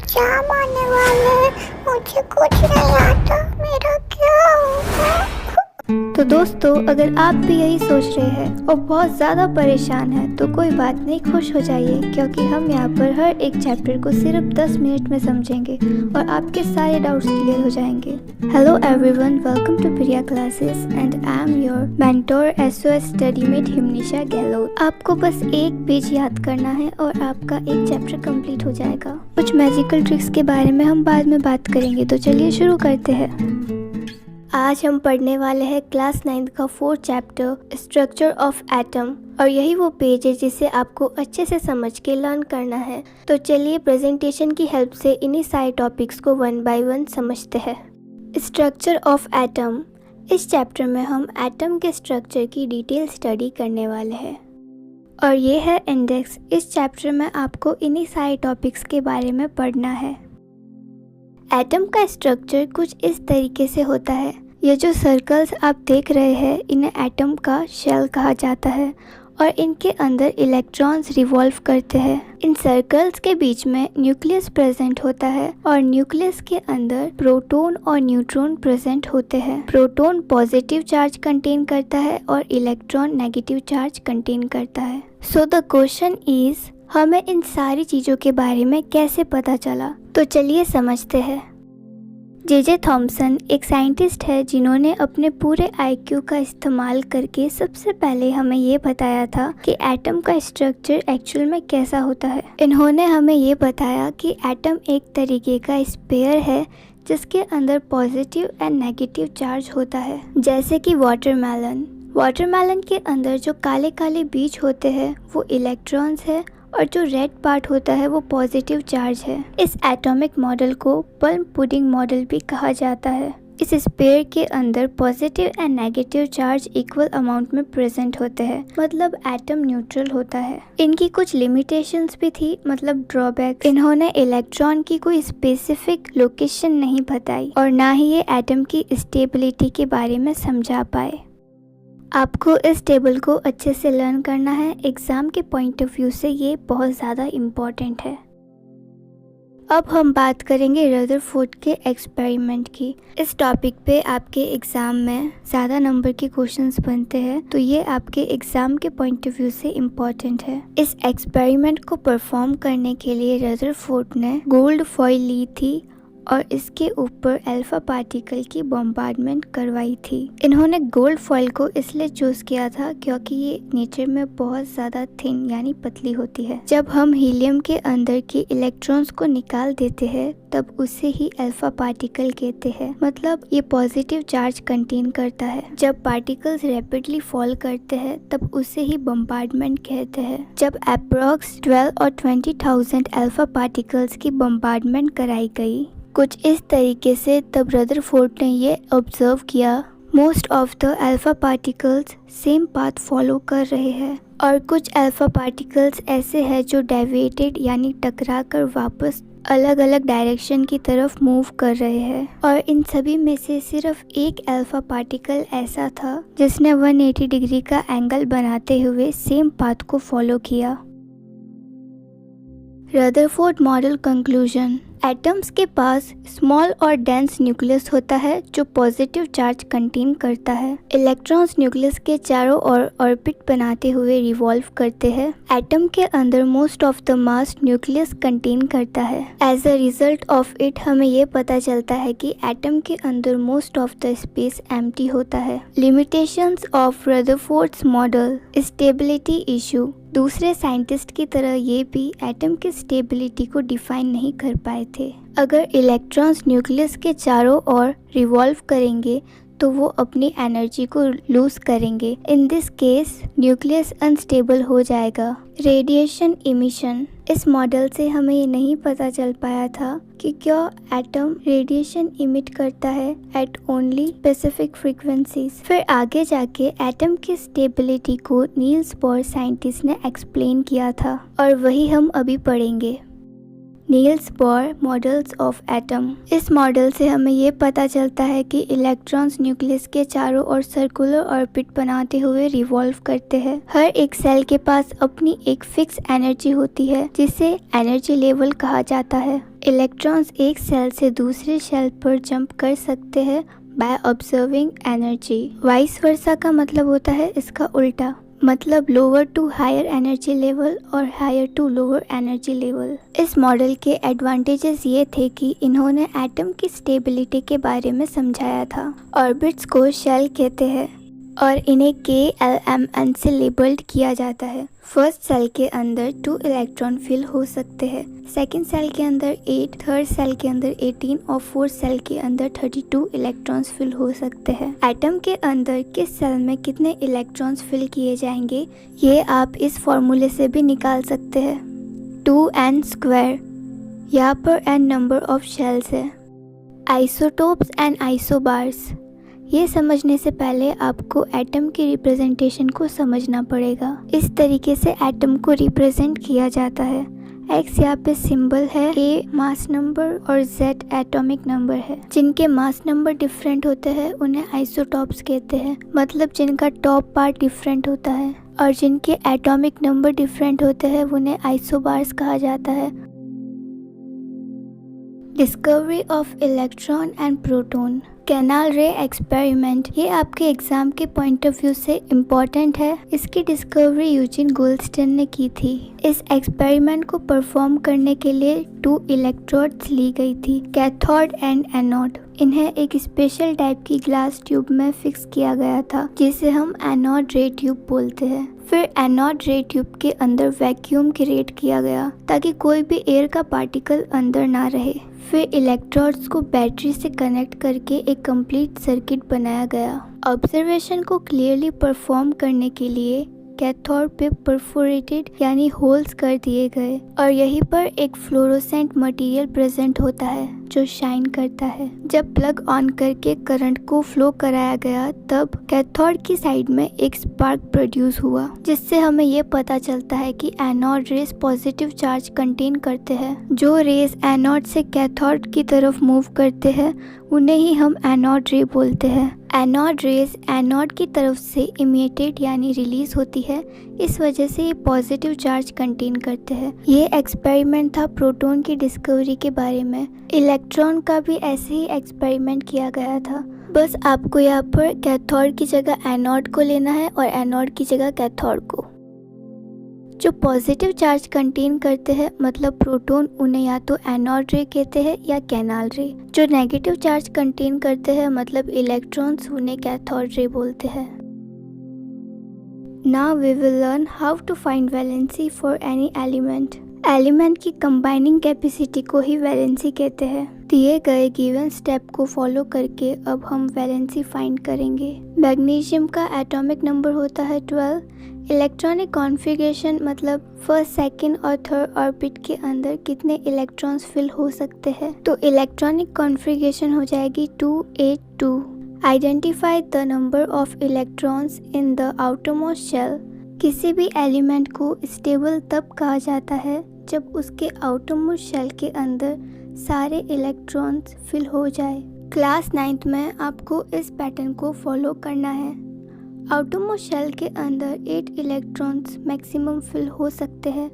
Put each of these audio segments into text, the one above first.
Exam आने वाले हैं, मुझे कुछ नहीं आता, मेरा क्या होगा। तो दोस्तों, अगर आप भी यही सोच रहे हैं और बहुत ज़्यादा परेशान हैं तो कोई बात नहीं, खुश हो जाइए, क्योंकि हम यहाँ पर हर एक चैप्टर को सिर्फ 10 मिनट में समझेंगे और आपके सारे डाउट्स क्लियर हो जाएंगे। Hello everyone, welcome to Priya classes and I am your mentor SOS studymate Himnisha Gehlot. आपको बस एक पेज याद करना है और आपका एक चैप्टर कंप्लीट हो जाएगा। कुछ मैजिकल ट्रिक्स के बारे में हम बाद में बात करेंगे, तो चलिए शुरू करते हैं। आज हम पढ़ने वाले हैं क्लास 9 का 4th chapter structure of atom, और यही वो पेज है जिसे आपको अच्छे से समझ के लर्न करना है। तो चलिए प्रेजेंटेशन की हेल्प से इन्हीं सारे टॉपिक्स को 1 बाय 1 समझते हैं। Structure of atom. इस चैप्टर में हम एटम के स्ट्रक्चर की डिटेल स्टडी करने वाले हैं, और ये है इंडेक्स। इस चैप्टर में आपको इन्हीं सारे टॉपिक्स के बारे में पढ़ना है। एटम का स्ट्रक्चर कुछ इस तरीके से होता है। ये जो सर्कल्स आप देख रहे हैं, इन्हें एटम का शेल कहा जाता है, और इनके अंदर इलेक्ट्रॉन्स रिवॉल्व करते हैं। इन सर्कल्स के बीच में न्यूक्लियस प्रेजेंट होता है, और न्यूक्लियस के अंदर प्रोटॉन और न्यूट्रॉन प्रेजेंट होते हैं। प्रोटॉन पॉजिटिव चार्ज कंटेन करता है और इलेक्ट्रॉन नेगेटिव चार्ज कंटेन करता है। सो द क्वेश्चन इज, हमें इन सारी चीज़ों के बारे में कैसे पता चला? तो चलिए समझते हैं। जे थॉमसन एक साइंटिस्ट है जिन्होंने अपने पूरे IQ का इस्तेमाल करके सबसे पहले हमें ये बताया था कि एटम का स्ट्रक्चर एक्चुअल में कैसा होता है। इन्होंने हमें ये बताया कि एटम एक तरीके का स्पेयर है जिसके अंदर पॉजिटिव एंड नेगेटिव चार्ज होता है। जैसे कि वाटरमेलन के अंदर जो काले काले बीज होते हैं वो इलेक्ट्रॉन्स है, और जो रेड पार्ट होता है वो पॉजिटिव चार्ज है। इस एटॉमिक मॉडल को पल्म पुडिंग मॉडल भी कहा जाता है। इस स्पेयर के अंदर positive and negative charge equal amount में प्रेजेंट होते हैं, मतलब एटम न्यूट्रल होता है। इनकी कुछ लिमिटेशंस भी थी, मतलब ड्रॉबैक। इन्होंने इलेक्ट्रॉन की कोई स्पेसिफिक लोकेशन नहीं बताई, और ना ही ये एटम की स्टेबिलिटी के बारे में समझा पाए। आपको इस टेबल को अच्छे से लर्न करना है। एग्ज़ाम के पॉइंट ऑफ व्यू से ये बहुत ज़्यादा इम्पॉर्टेंट है। अब हम बात करेंगे रदरफोर्ड के एक्सपेरिमेंट की। इस टॉपिक पे आपके एग्ज़ाम में ज़्यादा नंबर के क्वेश्चंस बनते हैं, तो ये आपके एग्ज़ाम के पॉइंट ऑफ व्यू से इम्पॉर्टेंट है। इस एक्सपेरिमेंट को परफॉर्म करने के लिए रदरफोर्ड ने गोल्ड फॉइल ली थी और इसके ऊपर अल्फा पार्टिकल की बॉम्बार्डमेंट करवाई थी। इन्होंने गोल्ड फॉइल को इसलिए चूज किया था क्योंकि ये नेचर में बहुत ज़्यादा थिन यानी पतली होती है। जब हम हीलियम के अंदर के इलेक्ट्रॉन्स को निकाल देते हैं तब उसे ही अल्फा पार्टिकल कहते हैं, मतलब ये पॉजिटिव चार्ज कंटेन करता है। जब पार्टिकल्स रैपिडली फॉल करते हैं तब उसे ही बॉम्बार्डमेंट कहते हैं। जब अप्रॉक्स 12 और 20,000 अल्फा पार्टिकल्स की बॉम्बार्डमेंट कराई गई कुछ इस तरीके से, तब रदरफोर्ड ने ये ऑब्जर्व किया most of the alpha particles same path follow कर रहे हैं, और कुछ अल्फा पार्टिकल्स ऐसे हैं जो डेविएटेड यानी टकरा कर वापस अलग अलग डायरेक्शन की तरफ मूव कर रहे हैं। और इन सभी में से सिर्फ एक अल्फा पार्टिकल ऐसा था जिसने 180 डिग्री का एंगल बनाते हुए सेम पाथ को फॉलो किया। Rutherford model conclusion. एटम्स के पास स्मॉल और डेंस न्यूक्लियस होता है जो पॉजिटिव चार्ज कंटेन करता है। इलेक्ट्रॉन्स न्यूक्लियस के चारों ओर ऑर्बिट बनाते हुए रिवॉल्व करते हैं। एटम के अंदर most of the mass nucleus contain करता है। As a result of it हमें ये पता चलता है कि एटम के अंदर most of the space empty होता है। Limitations of Rutherford's model. Stability issue. दूसरे साइंटिस्ट की तरह ये भी एटम की स्टेबिलिटी को डिफाइन नहीं कर पाए थे। अगर इलेक्ट्रॉन्स न्यूक्लियस के चारों ओर रिवॉल्व करेंगे तो वो अपनी एनर्जी को लूज करेंगे। In this case nucleus unstable हो जाएगा। Radiation emission. इस मॉडल से हमें ये नहीं पता चल पाया था कि क्या एटम रेडिएशन इमिट करता है एट ओनली स्पेसिफिक फ्रीक्वेंसीज। फिर आगे जाके एटम की स्टेबिलिटी को नील्स बोर साइंटिस्ट ने एक्सप्लेन किया था, और वही हम अभी पढ़ेंगे। Niels Bohr models of atom. इस मॉडल से हमें ये पता चलता है कि इलेक्ट्रॉन्स न्यूक्लियस के चारों ओर सर्कुलर ऑर्बिट बनाते हुए रिवॉल्व करते हैं। हर एक सेल के पास अपनी एक फिक्स एनर्जी होती है जिसे एनर्जी लेवल कहा जाता है। इलेक्ट्रॉन्स एक सेल से दूसरे सेल पर जंप कर सकते हैं by observing energy. Vice versa का मतलब होता है इसका उल्टा, मतलब lower to higher energy level और higher to lower energy level. इस मॉडल के एडवांटेजेस ये थे कि इन्होंने एटम की स्टेबिलिटी के बारे में समझाया था। ऑर्बिट्स को शेल कहते हैं और इन्हें KLMN से लेबल्ड किया जाता है। फर्स्ट सेल के अंदर 2 इलेक्ट्रॉन फिल हो सकते हैं, सेकंड सेल के अंदर 8, थर्ड सेल के अंदर 18 और फोर्थ सेल के अंदर 32 इलेक्ट्रॉन्स फिल हो सकते हैं। एटम के अंदर किस सेल में कितने इलेक्ट्रॉन्स फिल किए जाएंगे ये आप इस फॉर्मूले से भी निकाल सकते हैं, 2n²। यहाँ पर n नंबर ऑफ शेल्स है। आइसोटोप्स एंड आइसोबार्स, ये समझने से पहले आपको एटम की रिप्रेजेंटेशन को समझना पड़ेगा। इस तरीके से एटम को रिप्रेजेंट किया जाता है। X यहाँ पे सिंबल है, A मास नंबर और Z एटॉमिक नंबर है। जिनके मास नंबर डिफरेंट होते हैं उन्हें आइसोटॉप्स कहते हैं, मतलब जिनका टॉप पार्ट डिफरेंट होता है, और जिनके एटॉमिक नंबर डिफरेंट होते हैं उन्हें आइसोबार्स कहा जाता है। Discovery of electron and proton, canal रे एक्सपेरिमेंट, ये आपके एग्जाम के पॉइंट ऑफ व्यू से इम्पोर्टेंट है। इसकी डिस्कवरी यूजिन गोल्डस्टन ने की थी। इस एक्सपेरिमेंट को परफॉर्म करने के लिए 2 इलेक्ट्रोड्स ली गई थी, कैथोड एंड एनोड। इन्हें एक स्पेशल टाइप की ग्लास ट्यूब में फिक्स किया गया था जिसे हम एनोड रे ट्यूब बोलते हैं। फिर एनोड रे ट्यूब के अंदर वैक्यूम क्रिएट किया गया ताकि कोई भी एयर का पार्टिकल अंदर ना रहे। फिर इलेक्ट्रोड्स को बैटरी से कनेक्ट करके एक कंप्लीट सर्किट बनाया गया। ऑब्जर्वेशन को क्लियरली परफॉर्म करने के लिए कैथोड पे परफोरेटेड यानी होल्स कर दिए गए और यहीं पर एक फ्लोरोसेंट मटेरियल प्रेजेंट होता है जो शाइन करता है। जब प्लग ऑन करके करंट को फ्लो कराया गया तब कैथोड की साइड में एक स्पार्क प्रोड्यूस हुआ, जिससे हमें ये पता चलता है कि anode rays positive charge contain करते हैं। जो रेस एनोड से कैथोड की तरफ मूव करते हैं उन्हें ही हम एनोड रे बोलते हैं। एनोड रेस एनोड की तरफ से इमिटेड यानी रिलीज होती है, इस वजह से ये पॉजिटिव चार्ज कंटेन करते हैं। ये एक्सपेरिमेंट था प्रोटॉन की डिस्कवरी के बारे में। इलेक्ट्रॉन का भी ऐसे ही एक्सपेरिमेंट किया गया था, बस आपको यहाँ पर कैथोड की जगह एनोड को लेना है और एनोड की जगह कैथोड को। जो पॉजिटिव चार्ज कंटेन करते हैं मतलब प्रोटॉन, उन्हें या तो एनोड रे कहते हैं या कैनाल रे। जो नेगेटिव चार्ज कंटेन करते हैं मतलब इलेक्ट्रॉन्स, उन्हें कैथोड रे बोलते हैं। Now we will learn how to find valency for any element. Element की कंबाइनिंग कैपेसिटी को ही वैलेंसी कहते हैं। दिए गए गिवन स्टेप को फॉलो करके अब हम वैलेंसी फाइंड करेंगे। मैग्नीशियम का एटॉमिक नंबर होता है 12। इलेक्ट्रॉनिक कॉन्फ़िगरेशन मतलब फर्स्ट, सेकंड और थर्ड ऑर्बिट के अंदर कितने इलेक्ट्रॉन्स फिल हो सकते हैं, तो इलेक्ट्रॉनिक कॉन्फ़िगरेशन हो जाएगी 282। Identify the number of electrons in the outermost shell. किसी भी एलिमेंट को स्टेबल तब कहा जाता है जब उसके आउटरमोस्ट शेल के अंदर सारे इलेक्ट्रॉन्स फिल हो जाए। क्लास 9th में आपको इस पैटर्न को फॉलो करना है। आउटरमोस्ट शेल के अंदर 8 इलेक्ट्रॉन्स मैक्सिमम फिल हो सकते हैं,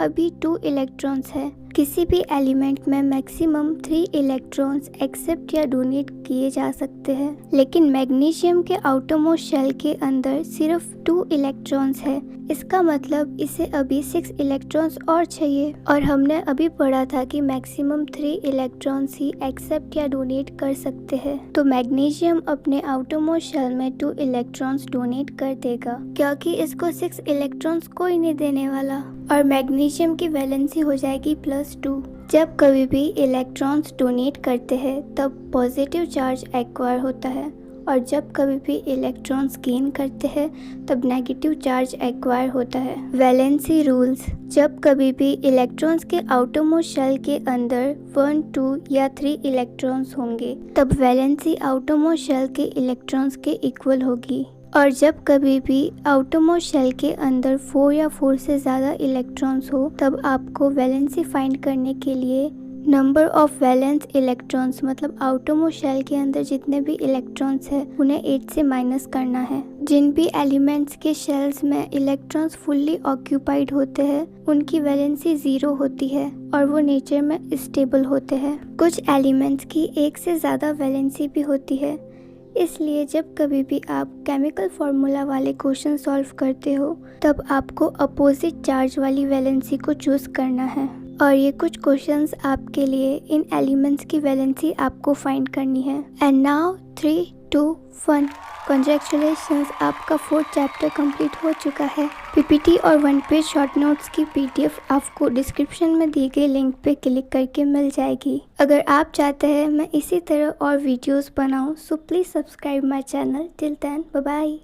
अभी 2 इलेक्ट्रॉन्स है। किसी भी एलिमेंट में मैक्सिमम 3 इलेक्ट्रॉन्स एक्सेप्ट या डोनेट किए जा सकते हैं, लेकिन मैग्नीशियम के आउटरमोस्ट शेल के अंदर सिर्फ 2 इलेक्ट्रॉन्स है। इसका मतलब इसे अभी 6 इलेक्ट्रॉन्स और चाहिए, और हमने अभी पढ़ा था कि मैक्सिमम 3 इलेक्ट्रॉन्स ही एक्सेप्ट या डोनेट कर सकते हैं। तो मैग्नीशियम अपने आउटरमोस्ट शेल में 2 इलेक्ट्रॉन्स डोनेट कर देगा, क्योंकि इसको 6 इलेक्ट्रॉन्स कोई नहीं देने वाला, और मैग्नीशियम की वैलेंसी हो जाएगी +2। जब कभी भी इलेक्ट्रॉन्स डोनेट करते हैं तब पॉजिटिव चार्ज एक्वायर होता है, और जब कभी भी इलेक्ट्रॉन्स गेन करते हैं तब नेगेटिव चार्ज एक्वायर होता है। वैलेंसी रूल्स, जब कभी भी इलेक्ट्रॉन्स के आउटरमोस्ट शेल के अंदर 1, 2 या 3 इलेक्ट्रॉन्स होंगे तब वैलेंसी आउटरमोस्ट शेल के इलेक्ट्रॉन्स के इक्वल होगी, और जब कभी भी आउटरमोस्ट शेल के अंदर 4 या 4 से ज़्यादा इलेक्ट्रॉन्स हो तब आपको वैलेंसी फाइंड करने के लिए नंबर ऑफ वैलेंस इलेक्ट्रॉन्स मतलब आटोमो शेल के अंदर जितने भी इलेक्ट्रॉन्स हैं उन्हें 8 से माइनस करना है। जिन भी एलिमेंट्स के शेल्स में इलेक्ट्रॉन्स फुल्ली ऑक्यूपाइड होते हैं उनकी वैलेंसी 0 होती है और वो नेचर में स्टेबल होते हैं। कुछ एलिमेंट्स की एक से ज़्यादा वैलेंसी भी होती है, इसलिए जब कभी भी आप केमिकल फार्मूला वाले क्वेश्चन सॉल्व करते हो तब आपको अपोजिट चार्ज वाली वैलेंसी को चूज़ करना है। और ये कुछ क्वेश्चंस आपके लिए इन एलिमेंट्स की वैलेंसी आपको फाइंड करनी है। एंड नाउ 3, 2, 1 कॉन्ग्रेचुलेशंस, आपका 4th चैप्टर कंप्लीट हो चुका है। पीपीटी और 1 पेज शॉर्ट नोट्स की पीडीएफ आपको डिस्क्रिप्शन में दी गई लिंक पे क्लिक करके मिल जाएगी। अगर आप चाहते हैं मैं इसी तरह और वीडियोस बनाऊं so please subscribe my channel. Till then bye bye.